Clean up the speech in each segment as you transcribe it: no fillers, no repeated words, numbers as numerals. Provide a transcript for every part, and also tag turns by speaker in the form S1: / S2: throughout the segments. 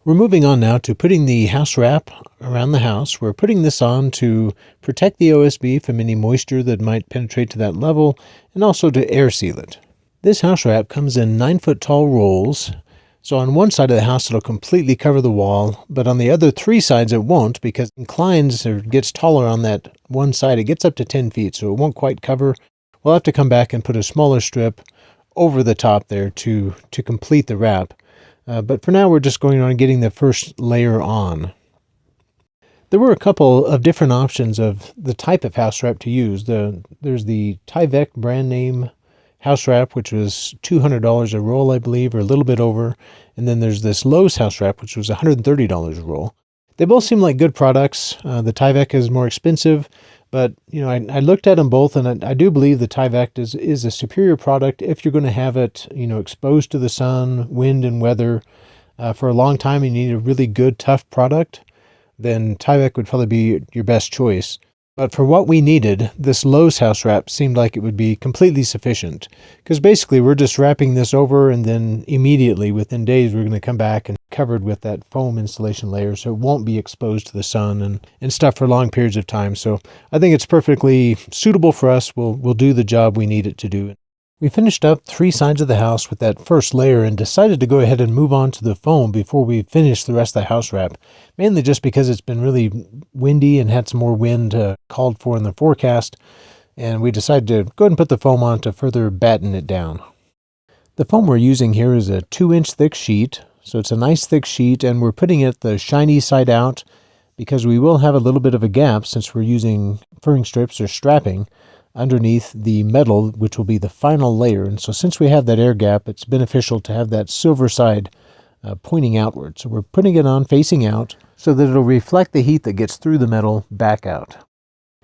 S1: We're moving on now to putting the house wrap around the house. We're putting this on to protect the OSB from any moisture that might penetrate to that level and also to air seal it. This house wrap comes in 9-foot tall rolls. So on one side of the house it'll completely cover the wall, but on the other 3 sides it won't because it inclines or gets taller on that one side. It gets up to 10 feet, so it won't quite cover. We'll have to come back and put a smaller strip over the top there to complete the wrap. But for now, we're just going on getting the first layer on. There were a couple of different options of the type of house wrap to use. There's the Tyvek brand name house wrap, which was $200 a roll, I believe, or a little bit over. And then there's this Lowe's house wrap, which was $130 a roll. They both seem like good products. The Tyvek is more expensive, but I looked at them both, and I do believe the Tyvek is a superior product if you're going to have it exposed to the sun, wind, and weather for a long time, and you need a really good, tough product. Then Tyvek would probably be your best choice. But for what we needed, this Lowe's house wrap seemed like it would be completely sufficient. Because basically we're just wrapping this over, and then immediately, within days, we're going to come back and covered with that foam insulation layer, so it won't be exposed to the sun and stuff for long periods of time. So I think it's perfectly suitable for us. We'll do the job we need it to do. We finished up 3 sides of the house with that first layer and decided to go ahead and move on to the foam before we finish the rest of the house wrap, mainly just because it's been really windy and had some more wind called for in the forecast, and we decided to go ahead and put the foam on to further batten it down. The foam we're using here is a 2-inch thick sheet, so it's a nice thick sheet, and we're putting it the shiny side out because we will have a little bit of a gap since we're using furring strips or strapping underneath the metal, which will be the final layer. And so since we have that air gap, it's beneficial to have that silver side pointing outward. So we're putting it on facing out so that it'll reflect the heat that gets through the metal back out.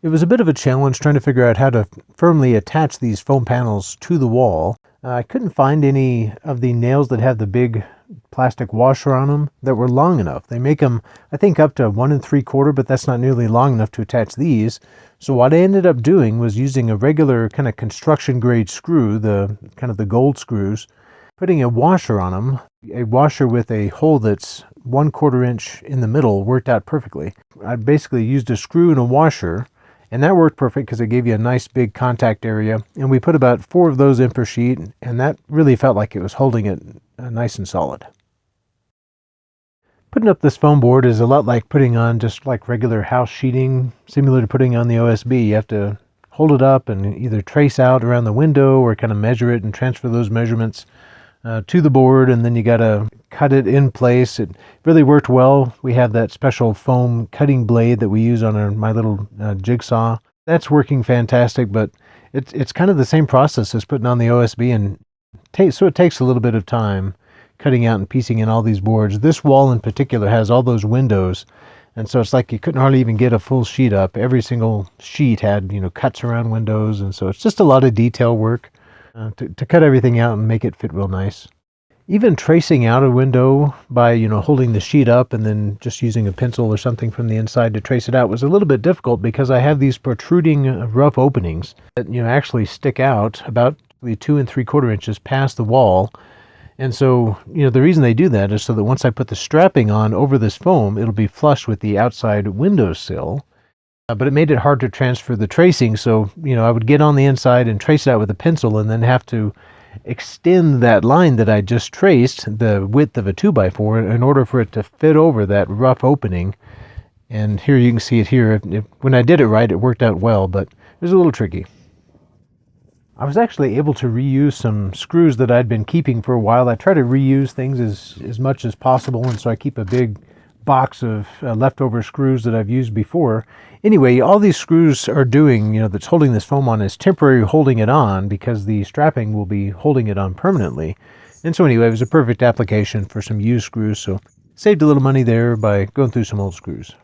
S1: It was a bit of a challenge trying to figure out how to firmly attach these foam panels to the wall. I couldn't find any of the nails that have the big plastic washer on them that were long enough. They make them, I think, up to 1 3/4, but that's not nearly long enough to attach these. So what I ended up doing was using a regular kind of construction grade screw, the gold screws, putting a washer on them. A washer with a hole that's 1/4 inch in the middle worked out perfectly. I basically used a screw and a washer, and that worked perfect because it gave you a nice big contact area. And we put about 4 of those in per sheet, and that really felt like it was holding it nice and solid. Putting up this foam board is a lot like putting on just like regular house sheeting, similar to putting on the OSB. You have to hold it up and either trace out around the window or kind of measure it and transfer those measurements to the board, and then you got to cut it in place. It really worked well. We have that special foam cutting blade that we use on my little jigsaw. That's working fantastic, but it's kind of the same process as putting on the OSB, and so it takes a little bit of time cutting out and piecing in all these boards. This wall in particular has all those windows, and so it's like you couldn't hardly even get a full sheet up. Every single sheet had cuts around windows, and so it's just a lot of detail work to cut everything out and make it fit real nice. Even tracing out a window by holding the sheet up and then just using a pencil or something from the inside to trace it out was a little bit difficult because I have these protruding rough openings that actually stick out about 2 3/4 inches past the wall. And so, the reason they do that is so that once I put the strapping on over this foam, it'll be flush with the outside windowsill. But it made it hard to transfer the tracing, so, I would get on the inside and trace it out with a pencil and then have to extend that line that I just traced, the width of a 2x4, in order for it to fit over that rough opening. And here you can see it here. When I did it right, it worked out well, but it was a little tricky. I was actually able to reuse some screws that I'd been keeping for a while. I try to reuse things as much as possible, and so I keep a big box of leftover screws that I've used before. Anyway, all these screws are doing, that's holding this foam on, is temporary holding it on because the strapping will be holding it on permanently. And so anyway, it was a perfect application for some used screws, so saved a little money there by going through some old screws.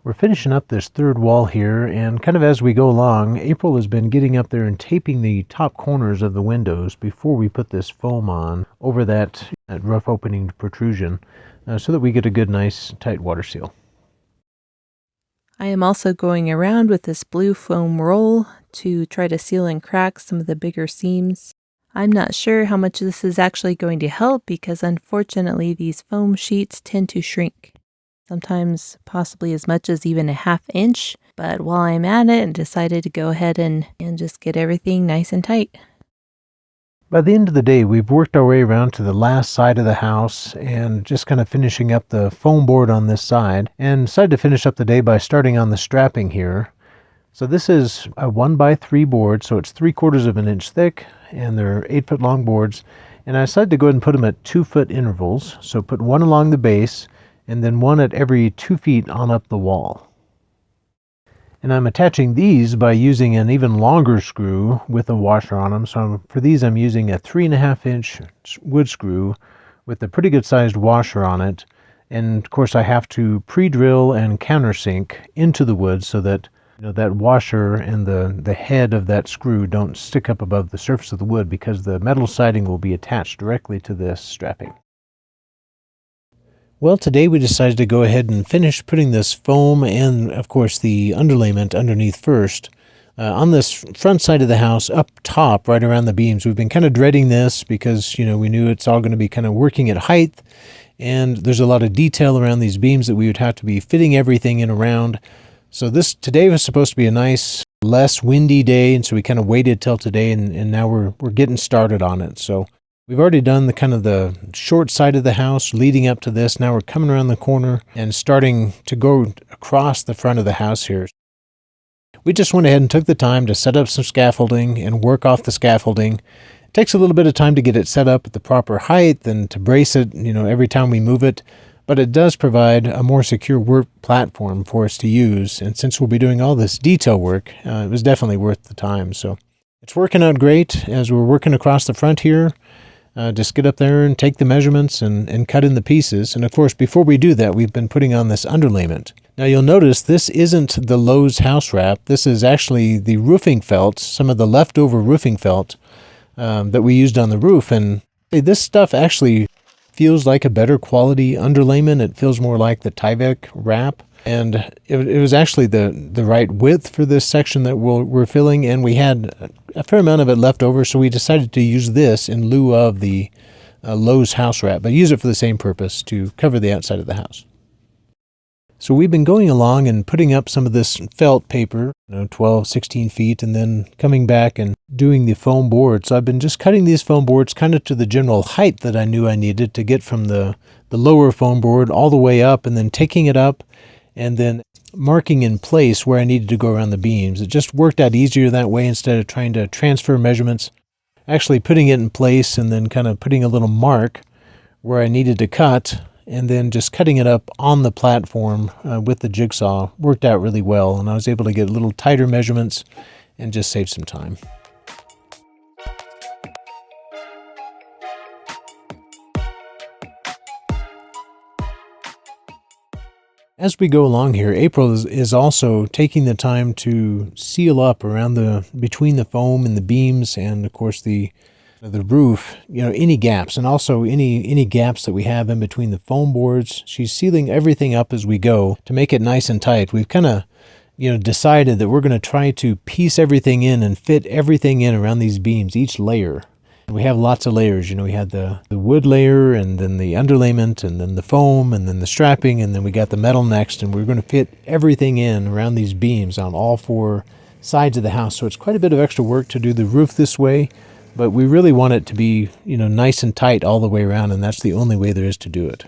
S1: We're finishing up this third wall here, and kind of as we go along, April has been getting up there and taping the top corners of the windows before we put this foam on over that rough opening protrusion so that we get a good, nice, tight water seal.
S2: I am also going around with this blue foam roll to try to seal and crack some of the bigger seams. I'm not sure how much this is actually going to help because unfortunately these foam sheets tend to shrink. Sometimes possibly as much as even a ½ inch. But while I'm at it, I decided to go ahead and just get everything nice and tight.
S1: By the end of the day, we've worked our way around to the last side of the house and just kind of finishing up the foam board on this side, and decided to finish up the day by starting on the strapping here. So this is a 1x3 board, so it's 3/4 of an inch thick, and they're 8-foot long boards. And I decided to go ahead and put them at 2-foot intervals. So put one along the base, and then one at every 2 feet on up the wall. And I'm attaching these by using an even longer screw with a washer on them. So for these, I'm using a 3.5-inch wood screw with a pretty good sized washer on it. And of course, I have to pre-drill and countersink into the wood so that that washer and the head of that screw don't stick up above the surface of the wood, because the metal siding will be attached directly to this strapping. Well, today we decided to go ahead and finish putting this foam and, of course, the underlayment underneath first. On this front side of the house, up top, right around the beams, we've been kind of dreading this because, we knew it's all going to be kind of working at height, and there's a lot of detail around these beams that we would have to be fitting everything in around. So today was supposed to be a nice, less windy day, and so we kind of waited till today, and now we're getting started on it. So we've already done the short side of the house leading up to this. Now we're coming around the corner and starting to go across the front of the house here. We just went ahead and took the time to set up some scaffolding and work off the scaffolding. It takes a little bit of time to get it set up at the proper height and to brace it, every time we move it. But it does provide a more secure work platform for us to use. And since we'll be doing all this detail work, it was definitely worth the time. So it's working out great as we're working across the front here. Just get up there and take the measurements and cut in the pieces. And of course, before we do that, we've been putting on this underlayment. Now you'll notice this isn't the Lowe's house wrap. This is actually the roofing felt, some of the leftover roofing felt that we used on the roof. And this stuff actually feels like a better quality underlayment. It feels more like the Tyvek wrap. And it was actually the right width for this section that we're filling, and we had a fair amount of it left over, so we decided to use this in lieu of the Lowe's house wrap, but use it for the same purpose, to cover the outside of the house. So we've been going along and putting up some of this felt paper, 12, 16 feet, and then coming back and doing the foam board. So I've been just cutting these foam boards kind of to the general height that I knew I needed to get from the lower foam board all the way up, and then taking it up and then marking in place where I needed to go around the beams. It just worked out easier that way instead of trying to transfer measurements. Actually putting it in place and then kind of putting a little mark where I needed to cut, and then just cutting it up on the platform with the jigsaw worked out really well, and I was able to get a little tighter measurements and just save some time. As we go along here, April is also taking the time to seal up around between the foam and the beams, and of course the roof, any gaps, and also any gaps that we have in between the foam boards. She's sealing everything up as we go to make it nice and tight. We've kind of decided that we're going to try to piece everything in and fit everything in around these beams, each layer. We have lots of layers. We had the wood layer, and then the underlayment, and then the foam, and then the strapping, and then we got the metal next, and we're going to fit everything in around these beams on all 4 sides of the house. So it's quite a bit of extra work to do the roof this way, but we really want it to be, nice and tight all the way around, and that's the only way there is to do it.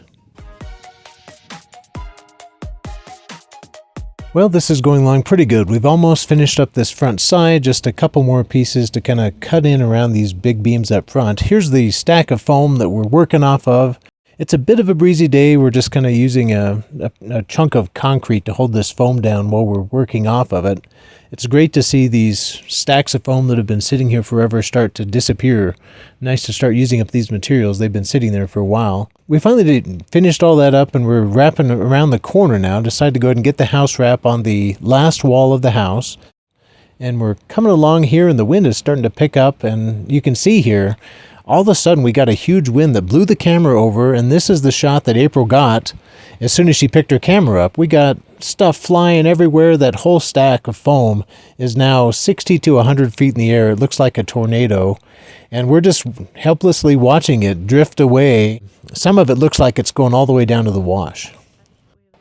S1: Well, this is going along pretty good. We've almost finished up this front side, just a couple more pieces to kind of cut in around these big beams up front. Here's the stack of foam that we're working off of. It's a bit of a breezy day. We're just kind of using a chunk of concrete to hold this foam down while we're working off of it. It's great to see these stacks of foam that have been sitting here forever start to disappear. Nice to start using up these materials. They've been sitting there for a while. We finally finished all that up, and we're wrapping around the corner now. Decided to go ahead and get the house wrap on the last wall of the house. And we're coming along here, and the wind is starting to pick up, and you can see here, all of a sudden we got a huge wind that blew the camera over, and this is the shot that April got. as soon as she picked her camera up, we got stuff flying everywhere. That whole stack of foam is now 60 to 100 feet in the air. It looks like a tornado. And we're just helplessly watching it drift away. Some of it looks like it's going all the way down to the wash.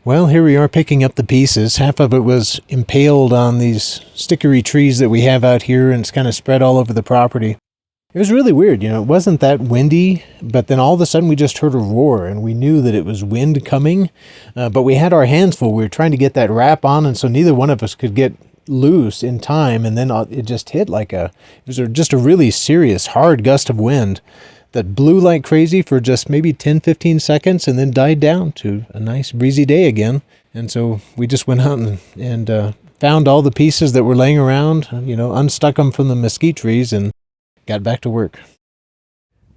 S1: Well, here we are picking up the pieces. Half of it was impaled on these stickery trees that we have out here, and it's kind of spread all over the property. It was really weird, it wasn't that windy, but then all of a sudden we just heard a roar, and we knew that it was wind coming, but we had our hands full. We were trying to get that wrap on, and so neither one of us could get loose in time, and then it just hit it was just a really serious, hard gust of wind that blew like crazy for just maybe 10-15 seconds and then died down to a nice breezy day again. And so we just went out and found all the pieces that were laying around, unstuck them from the mesquite trees and got back to work.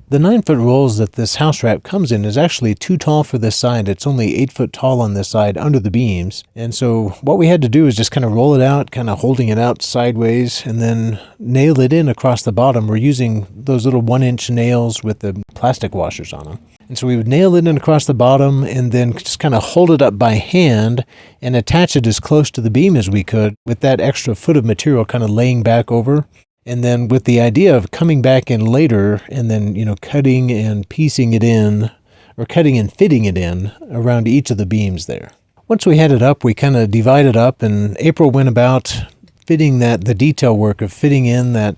S1: The 9-foot rolls that this house wrap comes in is actually too tall for this side. It's only 8 foot tall on this side under the beams. And so what we had to do is just kind of roll it out, kind of holding it out sideways, and then nail it in across the bottom. We're using those little 1-inch nails with the plastic washers on them. And so we would nail it in across the bottom and then just kind of hold it up by hand and attach it as close to the beam as we could with that extra foot of material kind of laying back over. And then with the idea of coming back in later and then, cutting and piecing it in, or cutting and fitting it in around each of the beams there. Once we had it up, we kind of divided up, and April went about fitting the detail work of fitting in that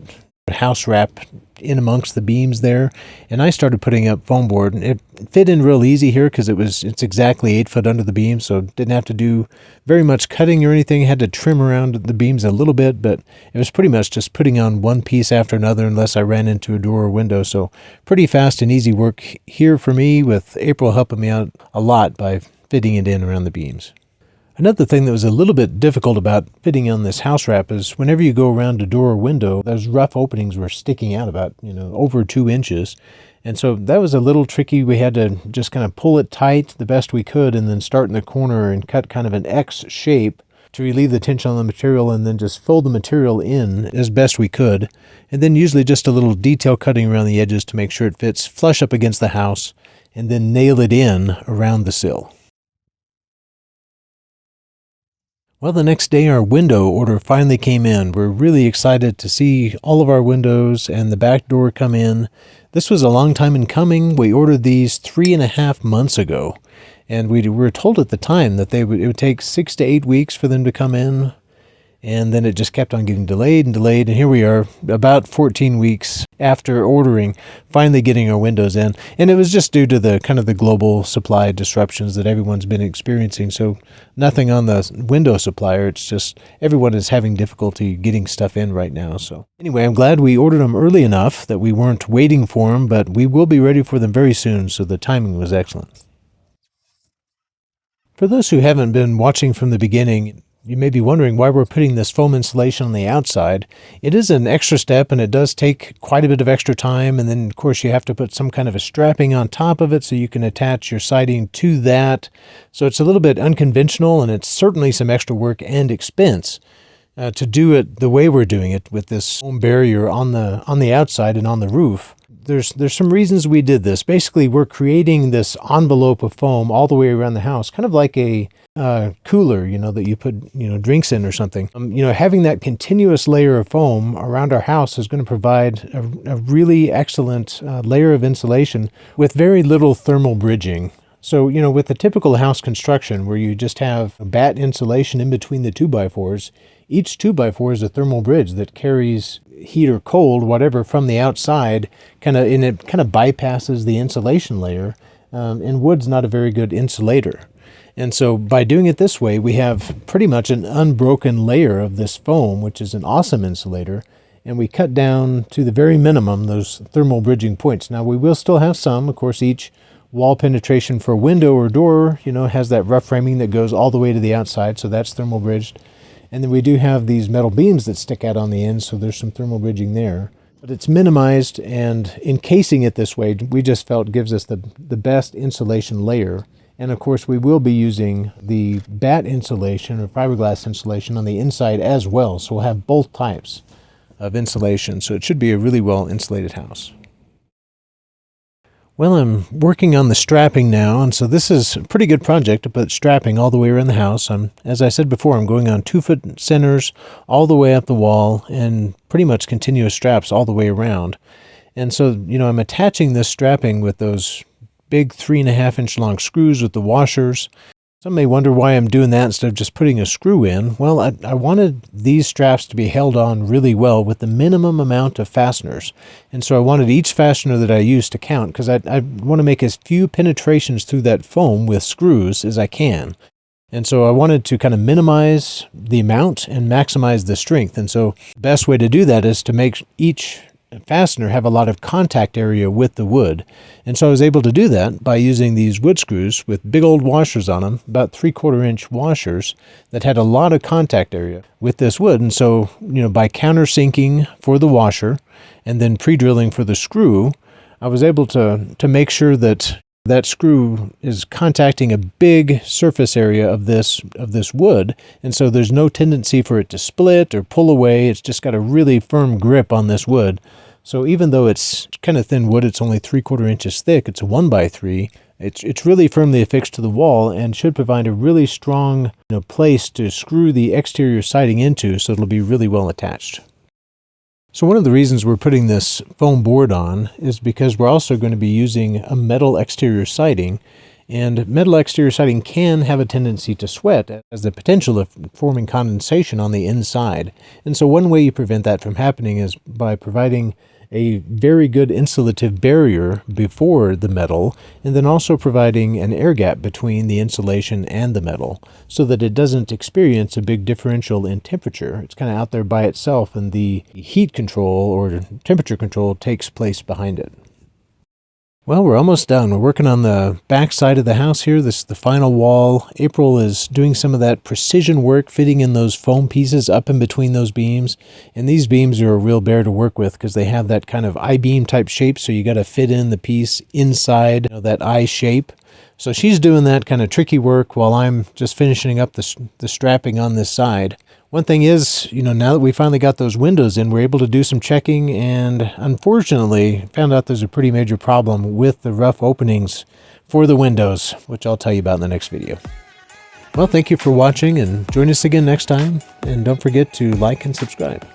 S1: house wrap in amongst the beams there, and I started putting up foam board, and it fit in real easy here because it's exactly 8 foot under the beam, so didn't have to do very much cutting or anything. Had to trim around the beams a little bit, but it was pretty much just putting on one piece after another unless I ran into a door or window. So pretty fast and easy work here for me, with April helping me out a lot by fitting it in around the beams. Another thing that was a little bit difficult about fitting on this house wrap is whenever you go around a door or window, those rough openings were sticking out about, over 2 inches. And so that was a little tricky. We had to just kind of pull it tight the best we could and then start in the corner and cut kind of an X shape to relieve the tension on the material, and then just fold the material in as best we could. And then usually just a little detail cutting around the edges to make sure it fits flush up against the house, and then nail it in around the sill. Well, the next day our window order finally came in. We're really excited to see all of our windows and the back door come in. This was a long time in coming. We ordered these 3.5 months ago, and we were told at the time that it would take 6 to 8 weeks for them to come in. And then it just kept on getting delayed and delayed. And here we are about 14 weeks after ordering, finally getting our windows in. And it was just due to the kind of the global supply disruptions that everyone's been experiencing. So nothing on the window supplier. It's just everyone is having difficulty getting stuff in right now. So anyway, I'm glad we ordered them early enough that we weren't waiting for them, but we will be ready for them very soon. So the timing was excellent. For those who haven't been watching from the beginning, you may be wondering why we're putting this foam insulation on the outside. It is an extra step, and it does take quite a bit of extra time. And then, of course, you have to put some kind of a strapping on top of it so you can attach your siding to that. So it's a little bit unconventional, and it's certainly some extra work and expense to do it the way we're doing it with this foam barrier on the outside and on the roof. There's some reasons we did this. Basically, we're creating this envelope of foam all the way around the house, kind of like a cooler, that you put, drinks in or something. Having that continuous layer of foam around our house is going to provide a really excellent layer of insulation with very little thermal bridging. So, with the typical house construction where you just have batt insulation in between the 2x4s, each 2x4 is a thermal bridge that carries heat or cold, whatever, from the outside, and it kind of bypasses the insulation layer, and wood's not a very good insulator. And so by doing it this way, we have pretty much an unbroken layer of this foam, which is an awesome insulator, and we cut down to the very minimum those thermal bridging points. Now, we will still have some. Of course, each wall penetration for window or door, has that rough framing that goes all the way to the outside, so that's thermal bridged. And then we do have these metal beams that stick out on the end, so there's some thermal bridging there. But it's minimized, and encasing it this way, we just felt gives us the best insulation layer. And of course, we will be using the batt insulation or fiberglass insulation on the inside as well. So we'll have both types of insulation. So it should be a really well insulated house. Well, I'm working on the strapping now, and so this is a pretty good project to put strapping all the way around the house. As I said before, I'm going on 2-foot centers all the way up the wall and pretty much continuous straps all the way around. And so, I'm attaching this strapping with those big 3.5-inch long screws with the washers. Some may wonder why I'm doing that instead of just putting a screw in. Well, I wanted these straps to be held on really well with the minimum amount of fasteners. And so I wanted each fastener that I use to count, because I want to make as few penetrations through that foam with screws as I can. And so I wanted to kind of minimize the amount and maximize the strength. And so the best way to do that is to make each fastener have a lot of contact area with the wood. And so I was able to do that by using these wood screws with big old washers on them, about 3/4-inch washers that had a lot of contact area with this wood. And so, by countersinking for the washer and then pre-drilling for the screw, I was able to make sure that screw is contacting a big surface area of this wood, and so there's no tendency for it to split or pull away. It's just got a really firm grip on this wood. So even though it's kind of thin wood, it's only 3/4 inches thick, it's a 1x3, it's really firmly affixed to the wall and should provide a really strong place to screw the exterior siding into, so it'll be really well attached. So one of the reasons we're putting this foam board on is because we're also going to be using a metal exterior siding, and metal exterior siding can have a tendency to sweat, as the potential of forming condensation on the inside. And so one way you prevent that from happening is by providing a very good insulative barrier before the metal, and then also providing an air gap between the insulation and the metal so that it doesn't experience a big differential in temperature. It's kind of out there by itself, and the heat control or temperature control takes place behind it. Well, we're almost done. We're working on the back side of the house here. This is the final wall. April is doing some of that precision work, fitting in those foam pieces up in between those beams. And these beams are a real bear to work with because they have that kind of I-beam type shape, so you got to fit in the piece inside that I shape. So she's doing that kind of tricky work while I'm just finishing up the strapping on this side. One thing is, now that we finally got those windows in, we're able to do some checking, and unfortunately found out there's a pretty major problem with the rough openings for the windows, which I'll tell you about in the next video. Well, thank you for watching, and join us again next time, and don't forget to like and subscribe.